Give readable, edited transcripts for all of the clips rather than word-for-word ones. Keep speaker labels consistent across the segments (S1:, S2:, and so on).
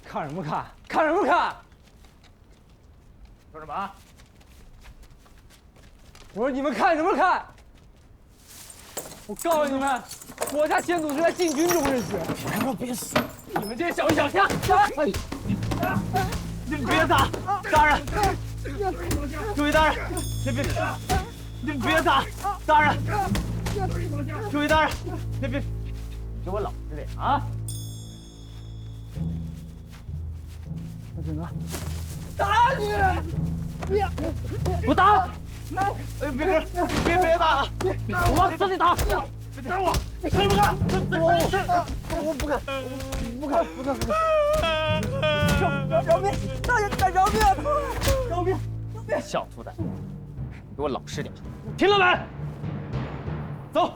S1: 看什么看？看什么看？
S2: 说什么？
S1: 我说你们看什么看？我告诉你们，我家先祖是在禁军中认识。
S2: 别说别死！
S1: 你们这些小小虾！
S2: 你们别打！大人！诸位大人，你们别打！大人！诸位大人，别，给我老实点啊！
S1: 我只能打你！
S2: 我打！哎，别打！我往死里打！别打我！你敢不敢？我不敢！饶命！大人，饶命！饶命！小兔崽子，给我老实点！听了没？走！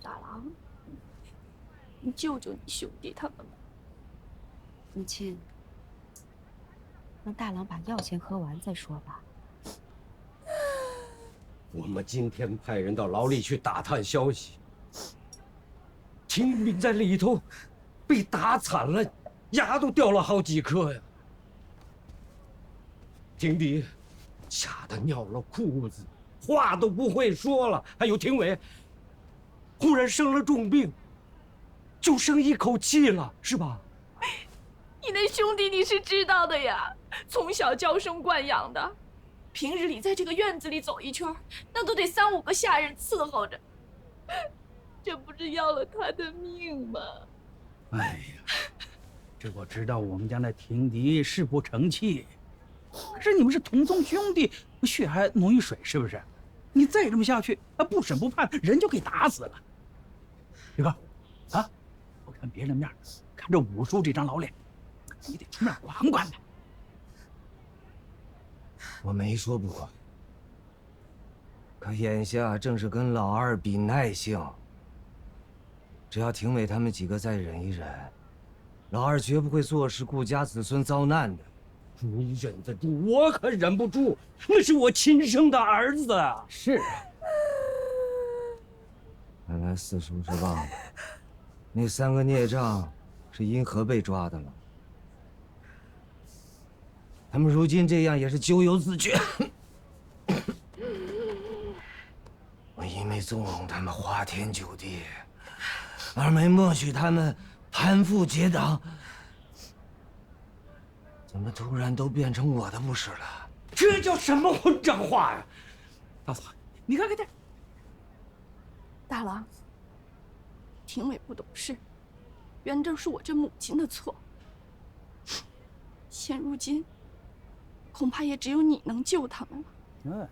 S3: 大郎，你救救你兄弟他们吧。
S4: 母亲，让大郎把药先喝完再说吧。
S5: 我们今天派人到牢里去打探消息，廷炳在里头被打惨了，牙都掉了好几颗呀。廷迪吓得尿了裤子，话都不会说了。还有廷伟，忽然生了重病，就剩一口气了，是吧？
S3: 你那兄弟你是知道的呀，从小娇生惯养的，平日里在这个院子里走一圈，那都得3、5个下人伺候着，这不是要了他的命吗？
S6: 哎呀，这我知道我们家那廷迪是不成器，可是你们是同宗兄弟，血还浓于水，是不是？你再这么下去，不审不判，人就给打死了。宇哥，啊，我看别人面，看这武叔这张老脸，你得出面管管他。
S5: 我没说不管，可眼下正是跟老二比耐性。只要廷伟他们几个再忍一忍，老二绝不会坐视顾家子孙遭难的。你忍得住，我可忍不住。那是我亲生的儿子啊！
S2: 是啊。
S5: 看来四叔是忘了，那3个孽障是因何被抓的了。他们如今这样也是咎由自取。我一没纵容他们花天酒地，二没默许他们攀附结党，怎么突然都变成我的不是了？这叫什么混账话呀！
S6: 大嫂，你看看这。
S3: 大郎，廷伟不懂事，原正是我这母亲的错。现如今，恐怕也只有你能救他们了。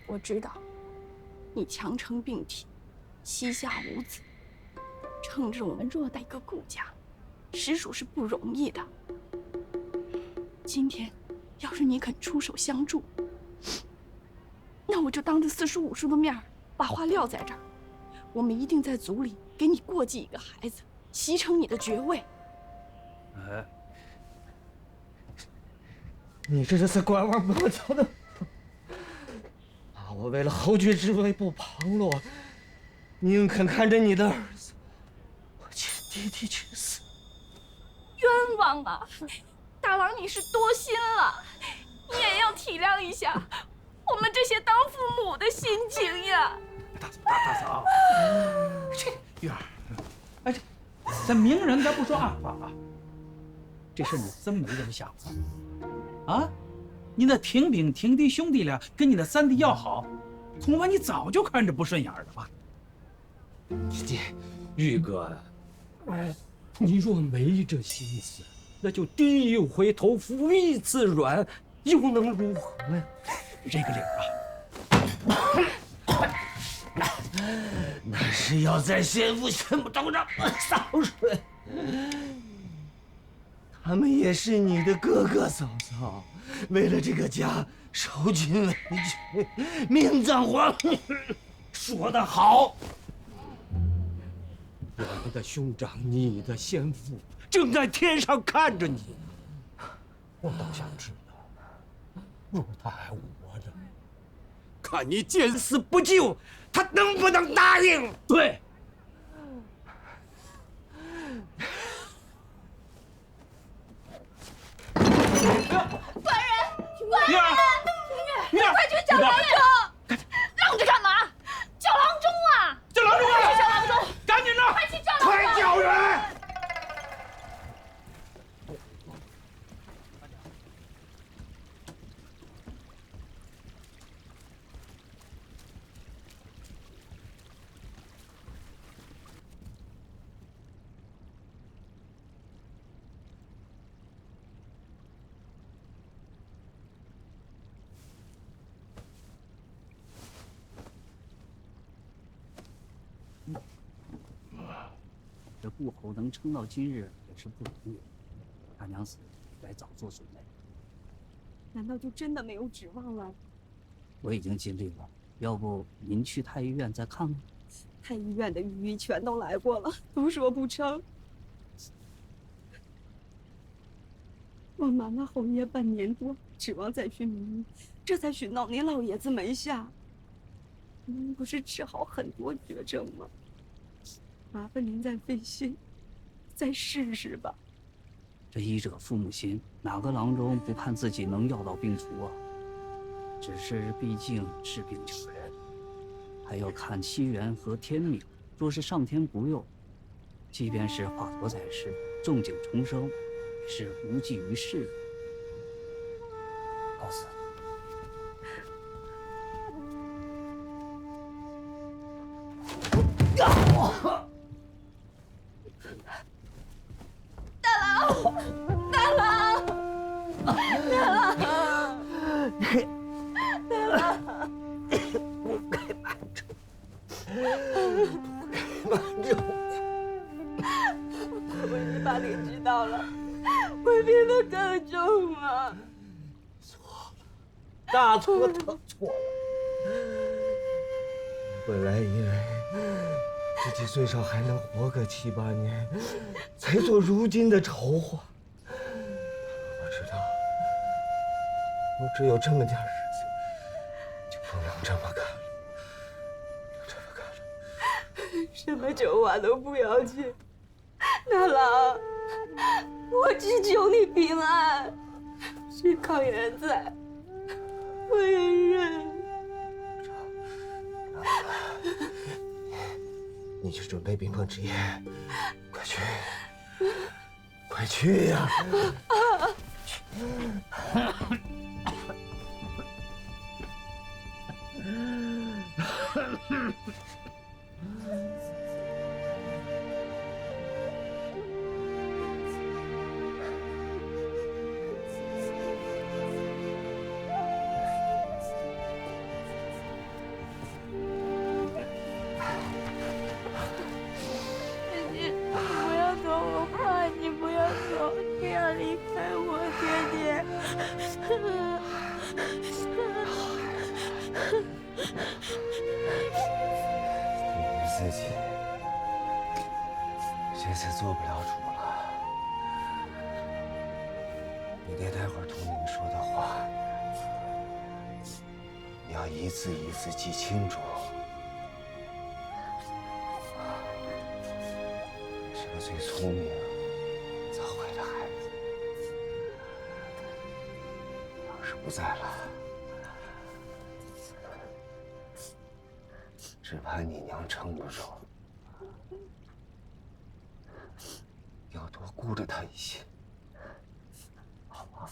S3: 我知道，你强撑病体，膝下无子，撑着我们偌大一个顾家，实属是不容易的。今天，要是你肯出手相助，那我就当着四叔五叔的面把话撂在这儿，我们一定在族里给你过继一个孩子，袭成你的爵位。
S5: 你这是在拐弯抹角的，啊！我为了侯爵之位不旁落，宁肯看着你的儿子我亲弟弟去死。
S3: 冤枉啊！大郎你是多心了，你也要体谅一下我们这些当父母的心情呀。
S6: 大嫂，这玉儿，哎，咱明人咱不说暗话啊。这事你真没人想过啊？你那廷炳、廷迪兄弟俩跟你那3弟要好，恐怕你早就看着不顺眼了吧？
S5: 玉哥，你若没这心思，那就第一回头，负一次软，又能如何呀？
S6: 这个理儿啊，
S5: 那是要在先父全部头上洒水。他们也是你的哥哥嫂嫂，为了这个家受尽委屈，命葬黄泉。说得好！我们的兄长，你的先父，正在天上看着你。我倒想知道，若他还活着，看你见死不救，他能不能答应？
S6: 对。
S3: 官人，快去叫郎中！让着干嘛？叫郎中啊！
S6: 叫郎中啊！
S3: 快去叫郎中！
S6: 赶紧的！
S3: 快去叫郎中！
S5: 快叫人！
S6: 这顾侯能撑到今日也是不容易。大娘死，该早做准备。
S4: 难道就真的没有指望了？
S6: 我已经尽力了，要不您去太医院再看看？
S4: 太医院的御医全都来过了，都说不成。我瞒了侯爷半年多，指望再寻名医，这才寻到您老爷子门下。您不是治好很多绝症吗？麻烦您再费心，再试试吧。
S6: 这医者父母心，哪个郎中不盼自己能药到病除啊？只是毕竟治病救人，还要看机缘和天命。若是上天不佑，即便是华佗在世，纵景重生，也是无济于事。告辞。
S4: 我一把你知道了，会变得更重吗？
S5: 大错特错了。本来以为自己最少还能活个7、8年，才做如今的筹划。我知道，我只有这么点事情，就不能这么干了，这么干了。
S4: 什么筹划都不要紧，大郎，我只求你平安。是抗元在，我也认。
S5: 你去准备冰封之夜，快去，快去呀！自己这次做不了主了，你得待会儿同你们说的话，你要一字一字记清楚。是个最聪明、早慧的孩子，要是不在了，只怕你娘撑不住。要多顾着她一些，好吗？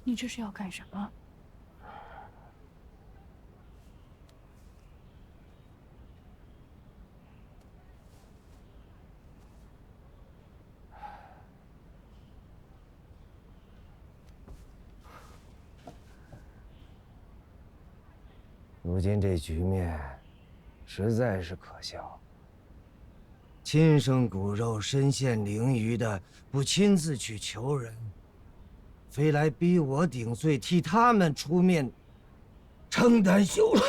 S3: 你这是要干什么？
S5: 如今这局面，实在是可笑。亲生骨肉、身陷囹圄的，不亲自去求人，非来逼我顶罪，替他们出面承担羞辱。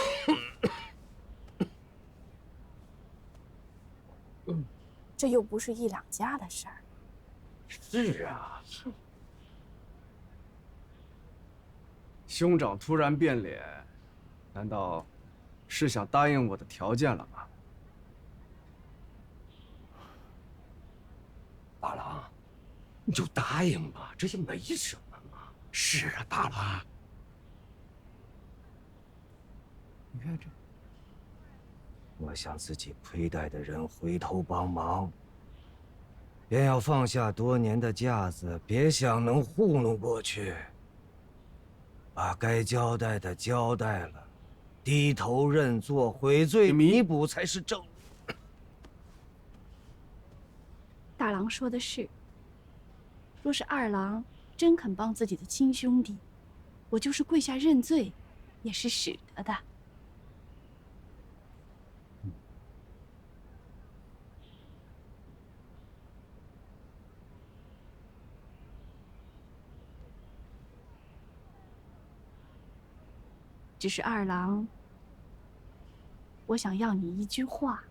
S3: 这又不是一两家的事儿。
S5: 是啊，
S7: 兄长突然变脸，难道是想答应我的条件了吗？
S5: 大郎，你就答应吧，这也没什么嘛。是啊，大郎。你看这，我向自己亏待的人回头帮忙，便要放下多年的架子，别想能糊弄过去。把该交代的交代了，低头认错，悔罪弥补才是正。
S3: 大郎说的是，若是二郎真肯帮自己的亲兄弟，我就是跪下认罪，也是使得的。只是二郎，我想要你一句话。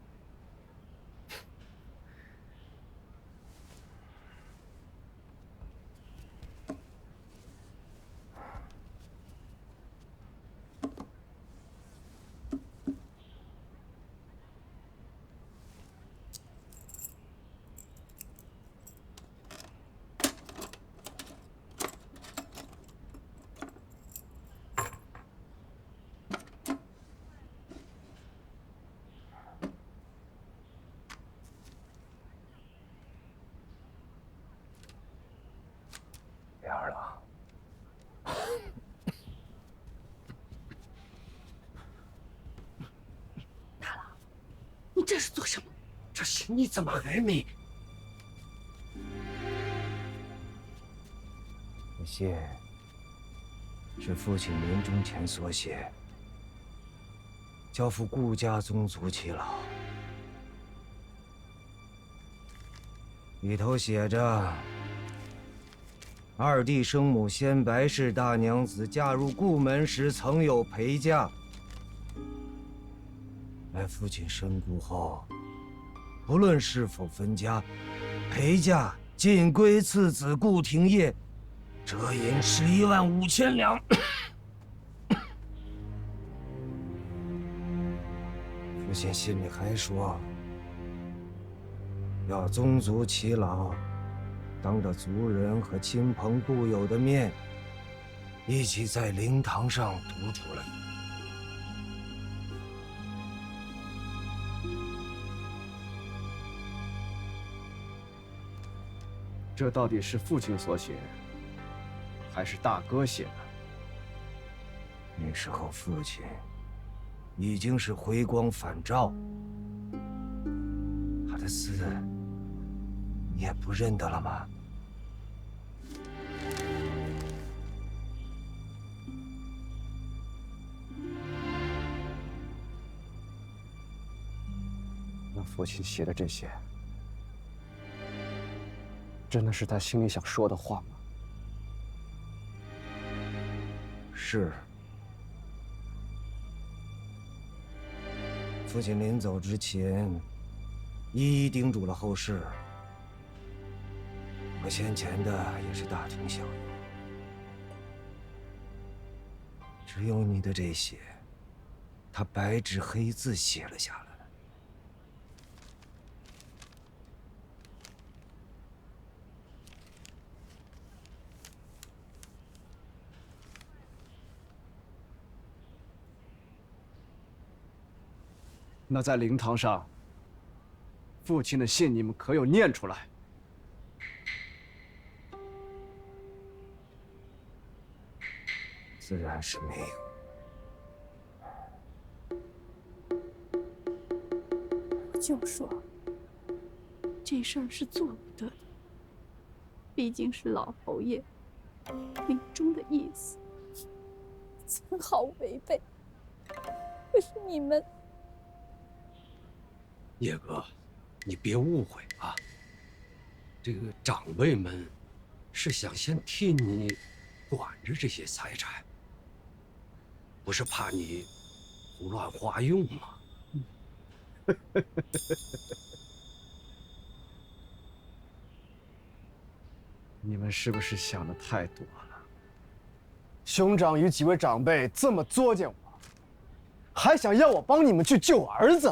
S5: 二郎，
S4: 你这是做什么？
S5: 这信你怎么还没？这信是父亲临终前所写，交付顾家宗族耆老。里头写着：二弟生母先白氏大娘子嫁入顾门时，曾有陪嫁。在父亲身故后，不论是否分家，陪嫁尽归次子顾廷业，折银115000两。父亲信里还说，要宗族耆老当着族人和亲朋故友的面，一起在灵堂上读出来。
S7: 这到底是父亲所写，还是大哥写的？
S5: 那时候父亲已经是回光返照，他的字你也不认得了吗？
S7: 那父亲写的这些，真的是他心里想说的话吗？
S5: 是。父亲临走之前，一一叮嘱了后事。我先前的也是大同小异，只有你的这些，他白纸黑字写了下来。
S7: 那在灵堂上，父亲的信你们可有念出来？
S5: 自然是没有。
S3: 我就说，这事儿是做不得的，毕竟是老侯爷临终的意思，怎好违背？可是你们，
S8: 叶哥，你别误会啊，这个长辈们是想先替你管着这些财产，不是怕你胡乱花用吗？
S7: 你们是不是想的太多了？兄长与几位长辈这么作践我，还想要我帮你们去救儿子？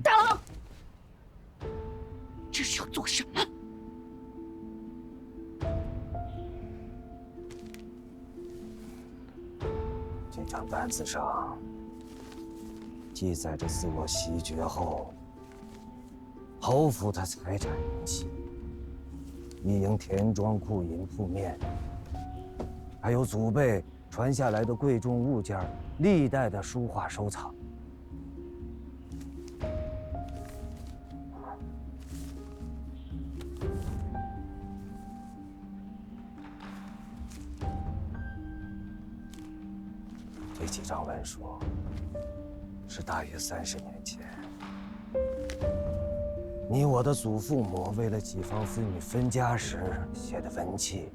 S3: 大郎，这是要做什么？
S5: 这张单子上记载着自我袭爵后，侯府的财产明细，一应田庄、库银、铺面，还有祖辈传下来的贵重物件，历代的书画收藏。这几张文书是大约30年前，你我的祖父母为了几房子女分家时写的文契，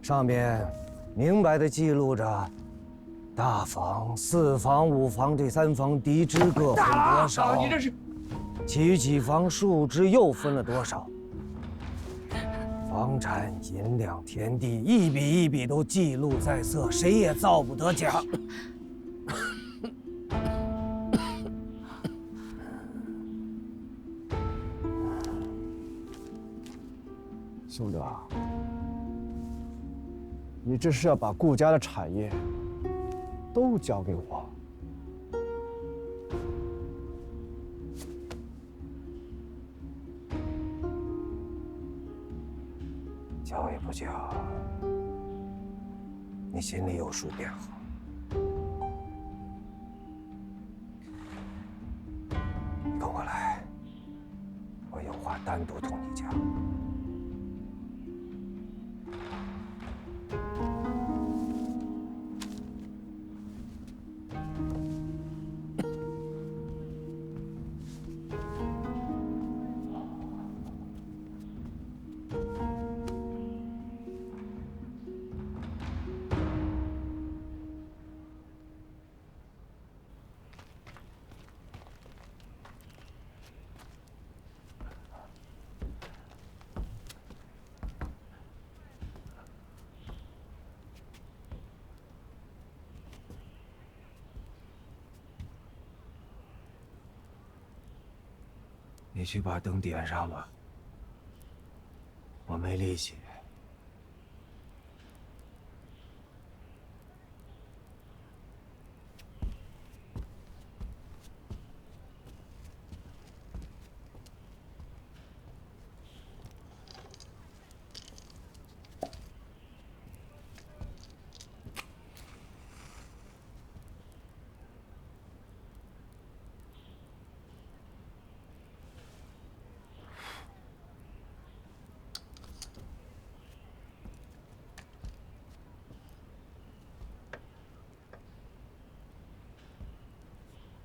S5: 上面明白地记录着大房、4房、5房这3房嫡支各分多少，
S6: 你这是
S5: 其余几房庶支又分了多少。房产、银两、田地，一笔一笔都记录在册，谁也造不得假。
S7: 兄长，你这是要把顾家的产业都交给我？
S5: 交也不交，你心里有数便好。你跟我来，我有话单独同你讲。你去把灯点上吧，我没力气。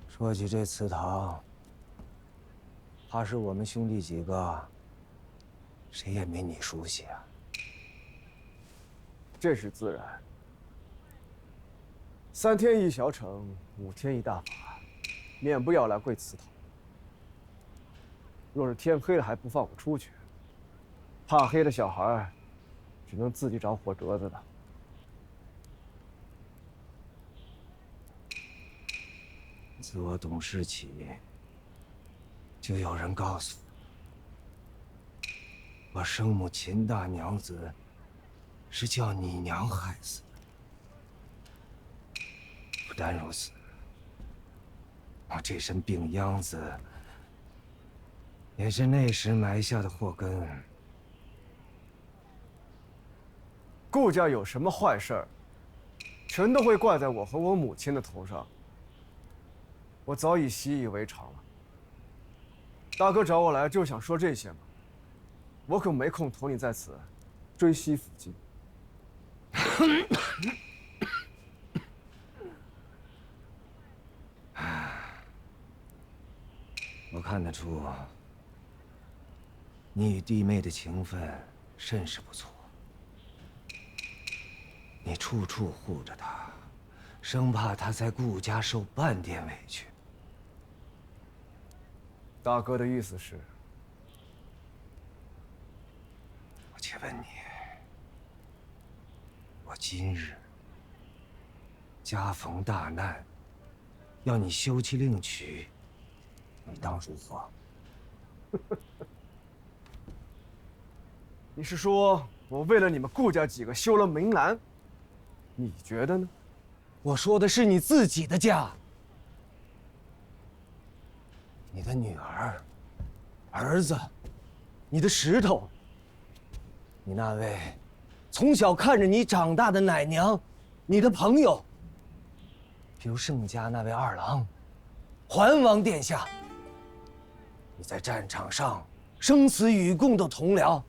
S5: 说起这祠堂，怕是我们兄弟几个，谁也没你熟悉啊。
S7: 这是自然。3天一小惩，5天一大法，免不要来跪祠堂。若是天黑了还不放我出去，怕黑的小孩只能自己找火折子的。
S5: 自我懂事起，就有人告诉我生母秦大娘子是叫你娘害死的。不单如此，我这身病秧子也是那时埋下的祸根。
S7: 顾家有什么坏事儿，全都会怪在我和我母亲的头上。我早已习以为常了。大哥找我来就想说这些吗？我可没空同你在此追惜抚今。
S5: 我看得出，你与弟妹的情分甚是不错。你处处护着她，生怕她在顾家受半点委屈。
S7: 大哥的意思是？
S5: 我且问你，我今日家逢大难，要你休妻另娶，你当如何？
S7: 你是说我为了你们顾家几个休了明兰？你觉得呢？
S5: 我说的是你自己的家，你的女儿、儿子，你的石头，你那位从小看着你长大的奶娘，你的朋友，比如盛家那位二郎，桓王殿下。你在战场上生死与共的同僚，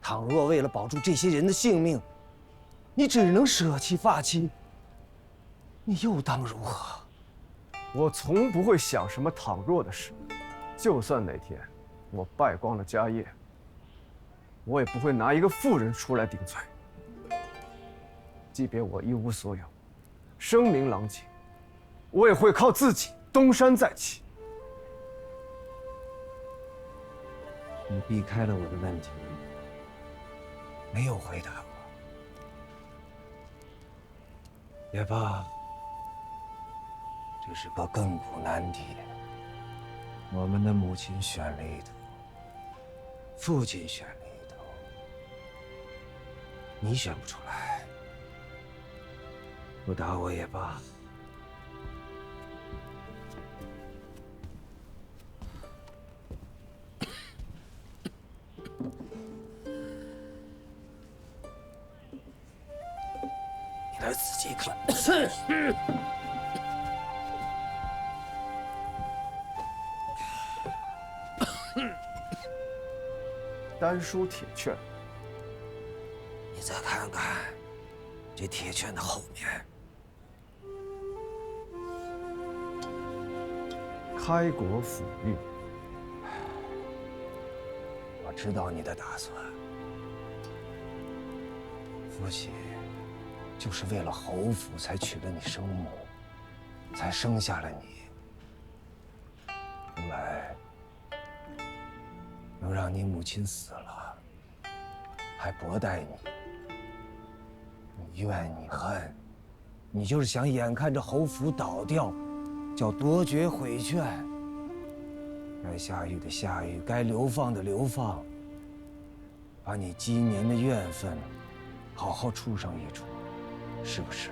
S5: 倘若为了保住这些人的性命，你只能舍弃发妻，你又当如何？
S7: 我从不会想什么倘若的事，就算哪天我败光了家业，我也不会拿一个妇人出来顶罪。即便我一无所有，声名狼藉，我也会靠自己东山再起。
S5: 你避开了我的问题，没有回答我。也罢，这是个亘古难题。我们的母亲选了一头，父亲选了一头，你选不出来，不打我也罢。你来仔细看。
S7: 丹书铁券，
S5: 你再看看这铁券的后面，
S7: 开国府令。
S5: 我知道你的打算。父亲就是为了侯府才娶了你生母，才生下了你。后来又让你母亲死了，还薄待你。你怨你恨，你就是想眼看着侯府倒掉，叫夺爵毁券。该下狱的下狱，该流放的流放，把你今年的怨愤好好处上一处，是不是？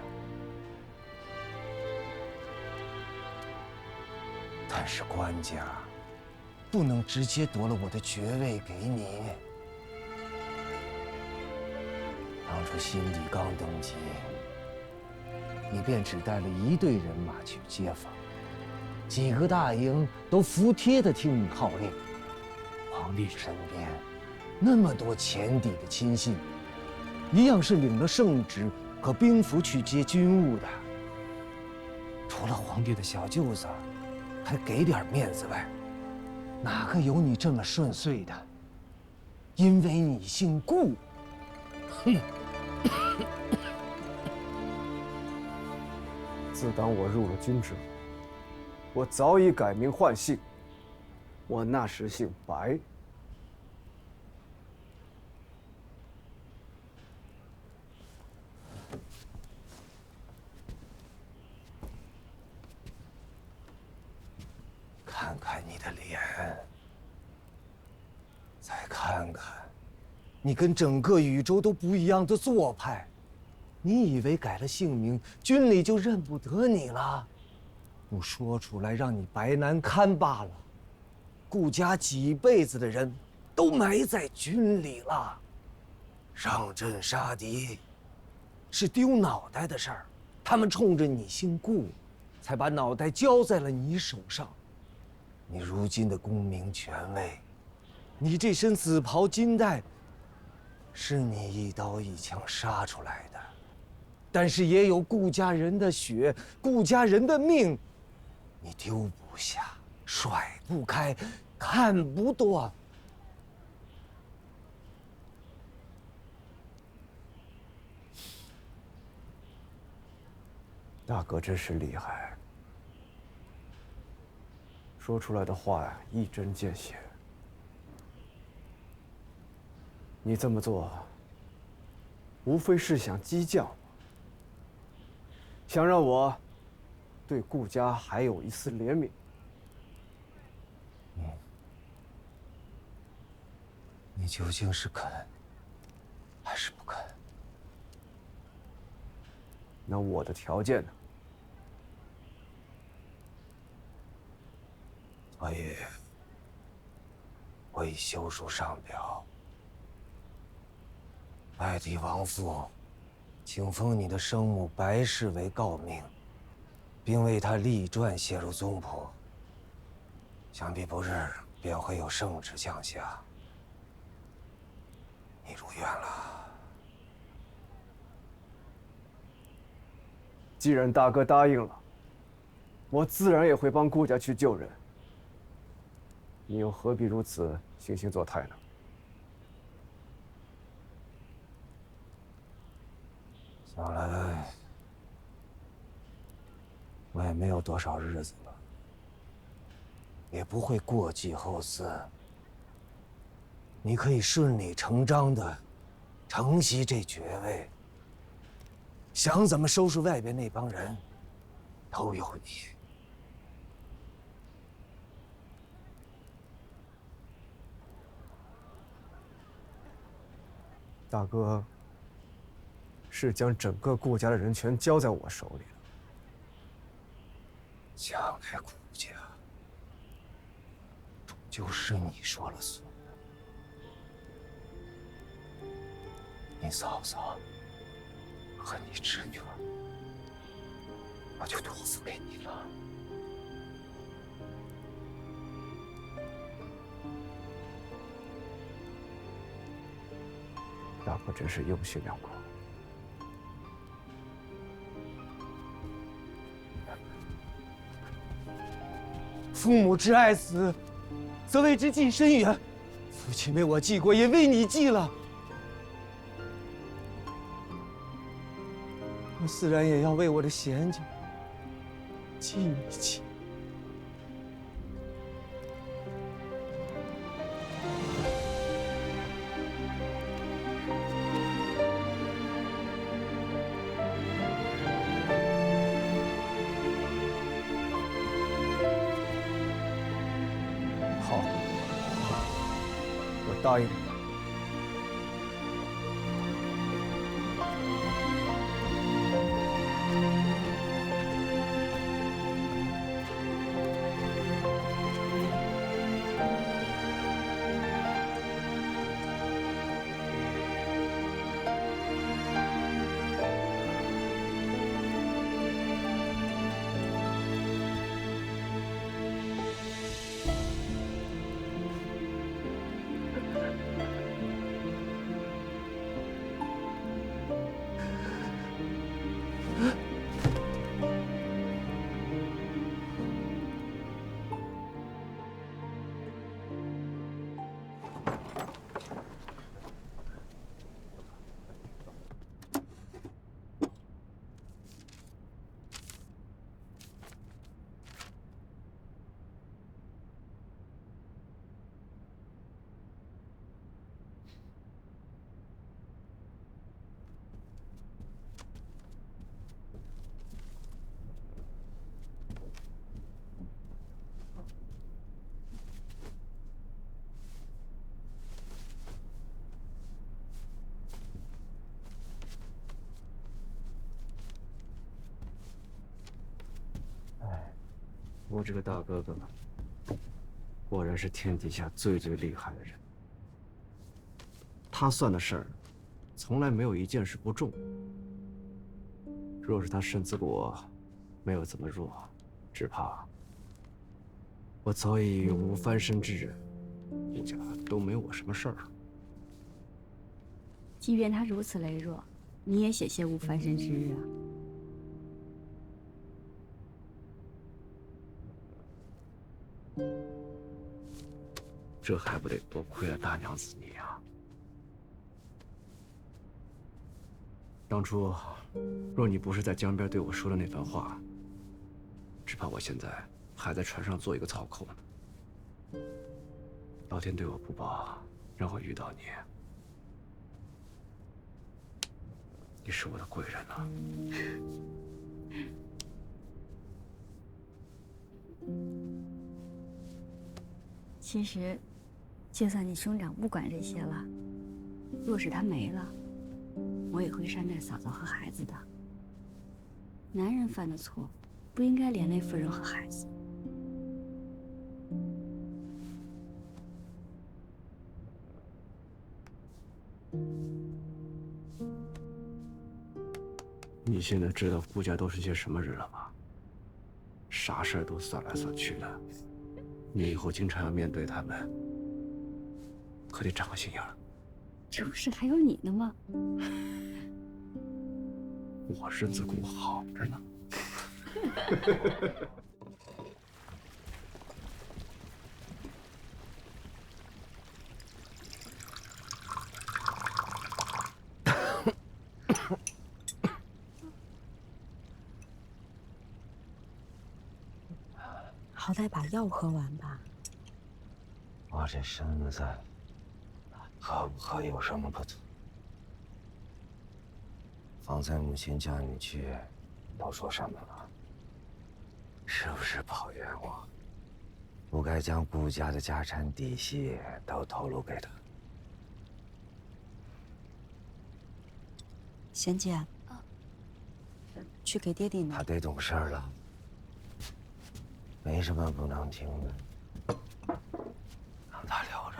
S5: 但是官家不能直接夺了我的爵位给你。当初辛帝刚登基，你便只带了1队人马去街访，几个大营都服帖地听你号令。皇帝身边那么多前邸的亲信，一样是领了圣旨，可兵符去接军务的。除了皇帝的小舅子还给点面子外，哪个有你这么顺遂的？因为你姓顾。哼！
S7: 自当我入了军之后，我早已改名换姓，我那时姓白。
S5: 看看你的脸，再看看你跟整个宇宙都不一样的做派。你以为改了姓名，军里就认不得你了？不说出来，让你白难堪罢了。顾家几辈子的人，都埋在军里了。上阵杀敌，是丢脑袋的事儿。他们冲着你姓顾，才把脑袋交在了你手上。你如今的功名权位，你这身紫袍金带，是你一刀一枪杀出来的。但是也有顾家人的血，顾家人的命，你丢不下，甩不开，看不断。
S7: 大哥真是厉害，说出来的话呀，一针见血。你这么做，无非是想激将我，想让我对顾家还有一丝怜悯。
S5: 你究竟是肯，还是不肯？
S7: 那我的条件呢？
S5: 我已修书上表，外地王父请封你的生母白氏为诰命，并为她立传写入宗谱。想必不日便会有圣旨降下。你如愿了。
S7: 既然大哥答应了，我自然也会帮顾家去救人。你又何必如此惺惺作态呢？
S5: 想来我也没有多少日子了，也不会过继后嗣。你可以顺理成章的承袭这爵位，想怎么收拾外边那帮人，都有你。
S7: 大哥是将整个顾家的人全交在我手里了。
S5: 将来顾家终究是你说了算。你嫂嫂和你侄女儿，我就托付给你了。
S7: 大哥真是用心良苦。
S5: 父母之爱子，则为之计深远。父亲为我记过，也为你记了。我自然也要为我的贤家记一记。
S7: 好，我答应你。我这个大哥哥，果然是天底下最厉害的人。他算的事儿，从来没有一件是不中。若是他身子骨没有这么弱，只怕我早已永无翻身之日，顾家都没我什么事儿。
S9: 即便他如此羸弱，你也险些无翻身之日啊！
S7: 这还不得多亏了大娘子你啊！当初，若你不是在江边对我说的那番话，只怕我现在还在船上做一个草寇呢。老天对我不薄，让我遇到你，你是我的贵人啊！
S9: 其实，就算你兄长不管这些了，若是他没了，我也会善待嫂子和孩子的。男人犯的错，不应该连累夫人和孩子。
S7: 你现在知道顾家都是些什么人了吗？啥事儿都算来算去的，你以后经常要面对他们，可得长个心眼儿。
S9: 这不是还有你呢吗？
S7: 我身子骨好着呢。
S4: 好歹把药喝完吧。
S5: 我这身子喝不喝有什么不同？方才母亲叫你去，都说什么了？是不是抱怨我不该将顾家的家产底细都透露给他？
S4: 贤姐，去给爹爹拿。
S5: 他得懂事儿了，没什么不能听的，让他留着。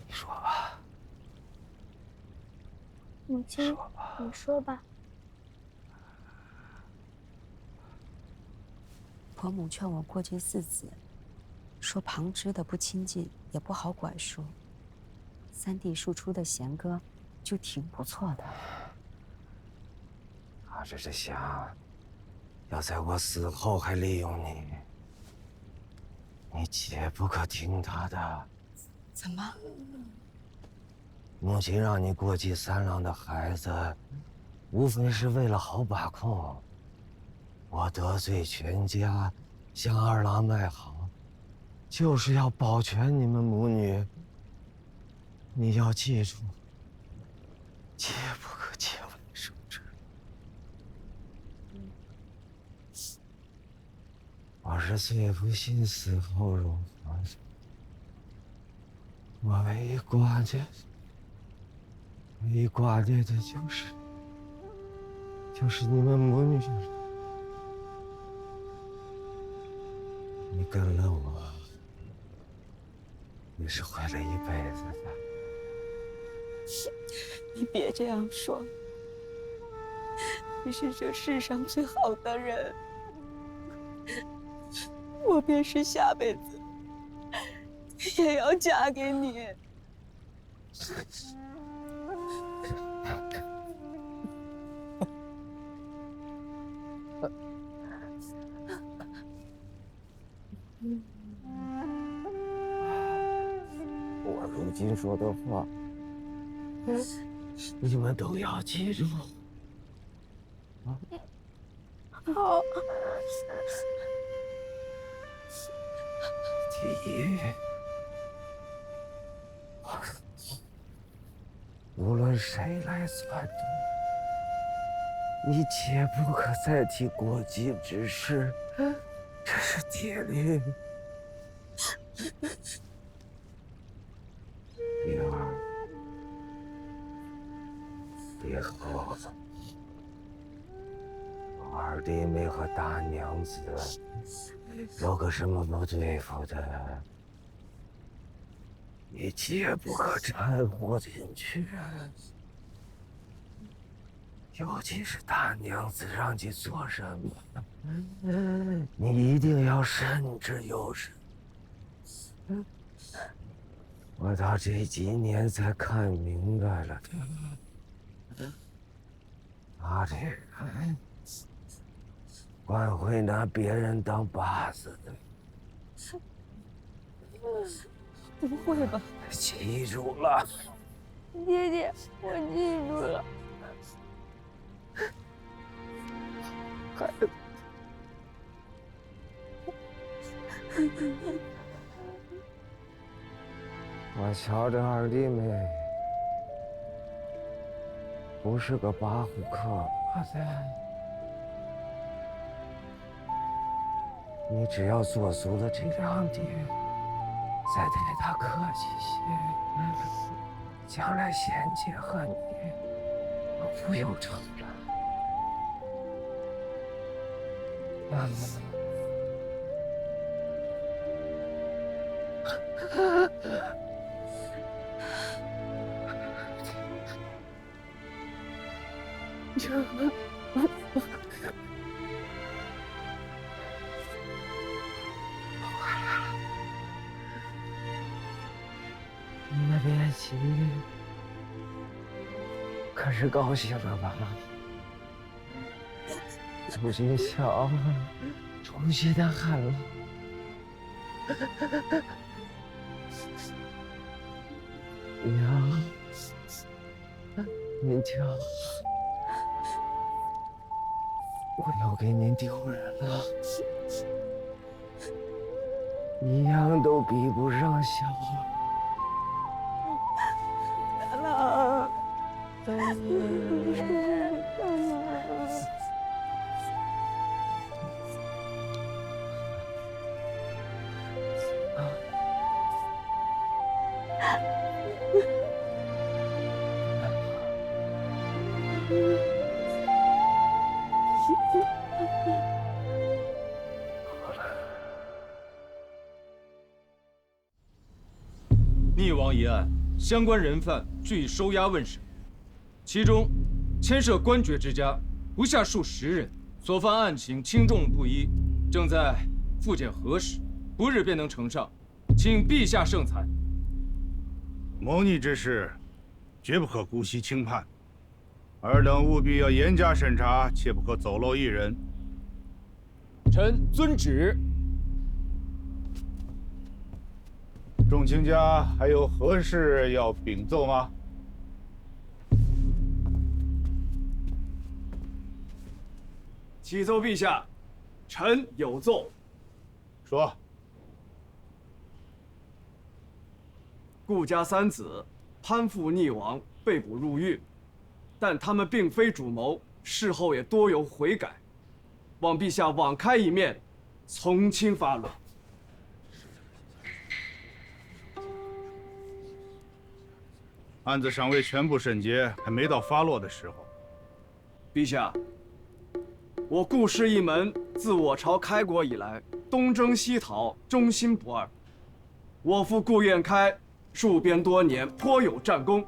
S5: 你说吧。
S10: 母亲，你说吧。
S4: 婆母劝我过继4子，说旁支的不亲近，也不好管束。3弟庶出的贤哥，就挺不错的。
S5: 他这是想要在我死后还利用你，你切不可听他的。
S4: 怎么？
S5: 母亲让你过继3郎的孩子，无非是为了好把控。我得罪全家，向2郎卖好，就是要保全你们母女。你要记住，切不可切违圣旨。我是最不信死后如何的，我唯一挂念的就是你们母女。你跟了我，也是毁了一辈子的。
S4: 你别这样说，你是这世上最好的人，我便是下辈子也要嫁给你。
S5: 我如今说的话，你们都要记住。
S10: 好。
S5: 第一，无论谁来撺掇，你切不可再提过继之事，这是铁律。第二，以后我二弟妹和大娘子有个什么不对付的，你切不可掺和进去。尤其是大娘子让你做什么，你一定要慎之又慎。我到这几年才看明白了的，他这个官会拿别人当靶子的。
S4: 不会吧？
S5: 记住了，
S10: 爹爹，我记住了。
S5: 孩子，我瞧着二弟妹不是个跋扈可怕的，你只要做足了这2点，再对他客气些，将来贤姐和你不用成了。你也别急，可是高兴了吧？朱金桥重新的喊了。娘，您瞧，我又给您丢人了，一样都比不上小
S4: 大郎，大郎。
S11: 溺亡一案，相关人犯据以收押问审，其中牵涉官爵之家不下数10人，所犯案情轻重不一，正在复检核实，不日便能呈上，请陛下圣裁。
S12: 谋逆之事，绝不可姑息轻判，尔等务必要严加审查，切不可走漏一人。
S11: 臣遵旨。
S12: 众卿家还有何事要禀奏吗？
S7: 启奏陛下，臣有奏。
S12: 说。
S7: 顾家3子攀附溺亡，被捕入狱，但他们并非主谋，事后也多有悔改，望陛下网开一面，从轻发落。
S12: 案子尚未全部审结，还没到发落的时候。
S7: 陛下，我顾氏一门自我朝开国以来，东征西讨，忠心不二。我父顾彦开戍边多年，颇有战功。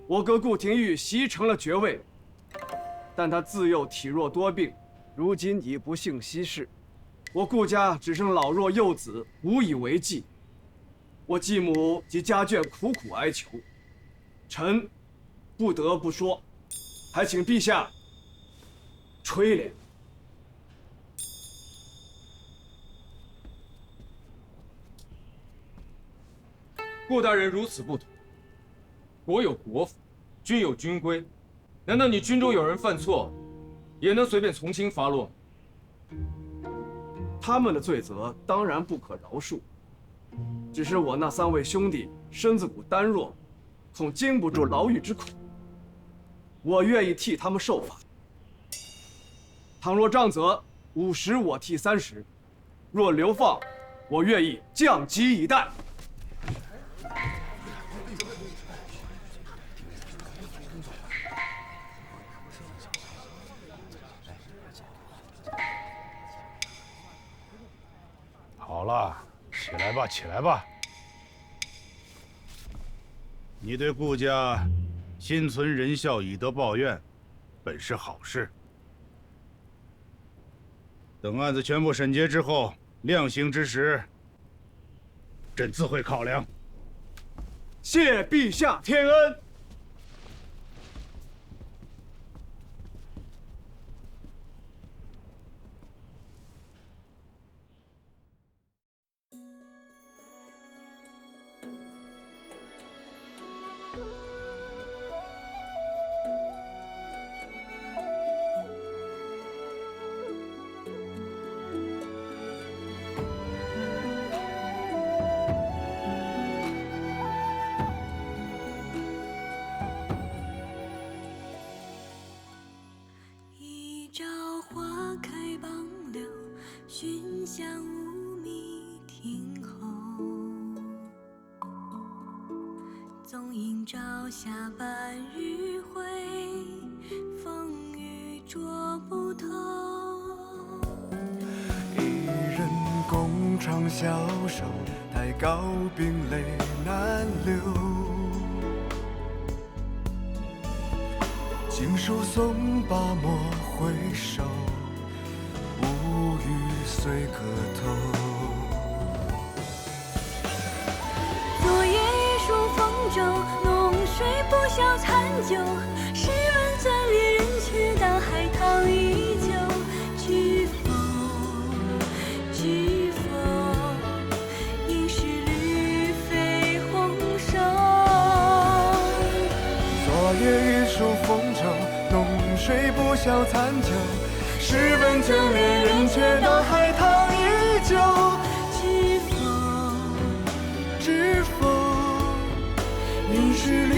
S7: 我哥顾廷玉袭成了爵位，但他自幼体弱多病，如今已不幸西逝。我顾家只剩老弱幼子，无以为继。我继母及家眷苦苦哀求，臣不得不说，还请陛下垂怜。
S11: 顾大人如此不妥，国有国法，军有军规，难道你军中有人犯错，也能随便从轻发落？
S7: 他们的罪责当然不可饶恕，只是我那3位兄弟身子骨单弱，恐经不住牢狱之苦。我愿意替他们受罚。倘若杖责50，我替30；若流放，我愿意降级以待。
S12: 了，起来吧，起来吧。你对顾家心存仁孝，以德报怨，本是好事。等案子全部审结之后，量刑之时，朕自会考量。
S7: 谢陛下天恩。
S13: 熏香无觅听候，纵饮朝霞半日晖，风雨捉不透。
S14: 一人共长消瘦，太高冰泪难流。经书诵罢莫回首，无语随可偷。
S13: 昨夜一书风骤，浓水不消残酒。试问钻猎人，却道海棠依旧。知否？知否？应是绿肥红瘦。
S14: 昨夜一书风骤，浓水不消残酒。试问卷猎人，却道海棠依旧。
S13: 知否？
S14: 知否？应是绿